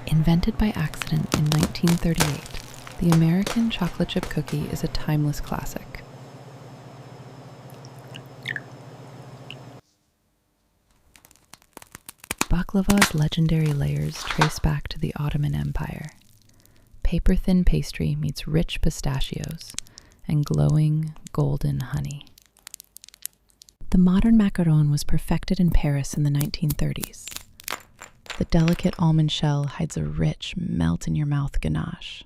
Invented by accident in 1938, the American chocolate chip cookie is a timeless classic. Baklava's legendary layers trace back to the Ottoman Empire. Paper-thin pastry meets rich pistachios and glowing golden honey. The modern macaron was perfected in Paris in the 1930s. The delicate almond shell hides a rich, melt-in-your-mouth ganache.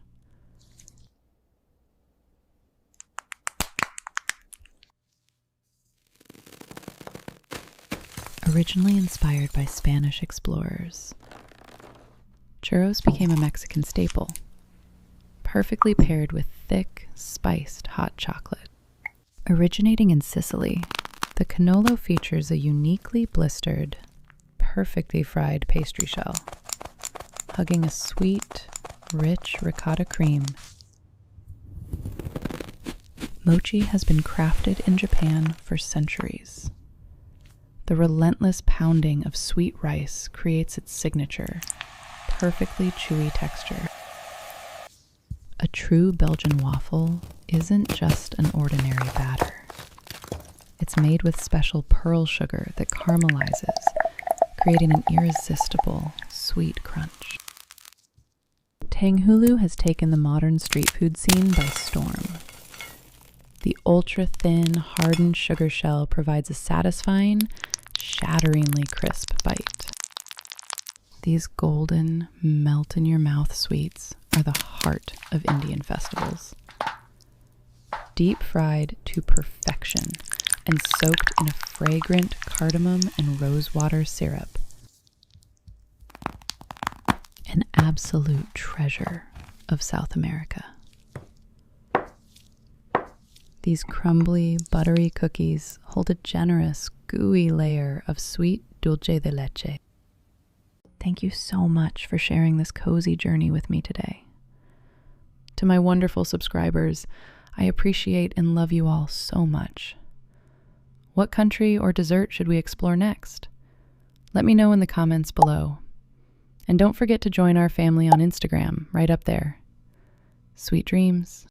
Originally inspired by Spanish explorers, churros became a Mexican staple, perfectly paired with thick, spiced hot chocolate. Originating in Sicily, the cannolo features a uniquely blistered, perfectly fried pastry shell, hugging a sweet, rich ricotta cream. Mochi has been crafted in Japan for centuries. The relentless pounding of sweet rice creates its signature, perfectly chewy texture. A true Belgian waffle isn't just an ordinary batter. It's made with special pearl sugar that caramelizes, creating an irresistible, sweet crunch. Tanghulu has taken the modern street food scene by storm. The ultra-thin, hardened sugar shell provides a satisfying, shatteringly crisp bite. These golden, melt-in-your-mouth sweets are the heart of Indian festivals. Deep fried to perfection and soaked in a fragrant cardamom and rosewater syrup. An absolute treasure of South America. These crumbly, buttery cookies hold a generous, gooey layer of sweet dulce de leche. Thank you so much for sharing this cozy journey with me today. To my wonderful subscribers, I appreciate and love you all so much. What country or dessert should we explore next? Let me know in the comments below. And don't forget to join our family on Instagram, right up there. Sweet dreams.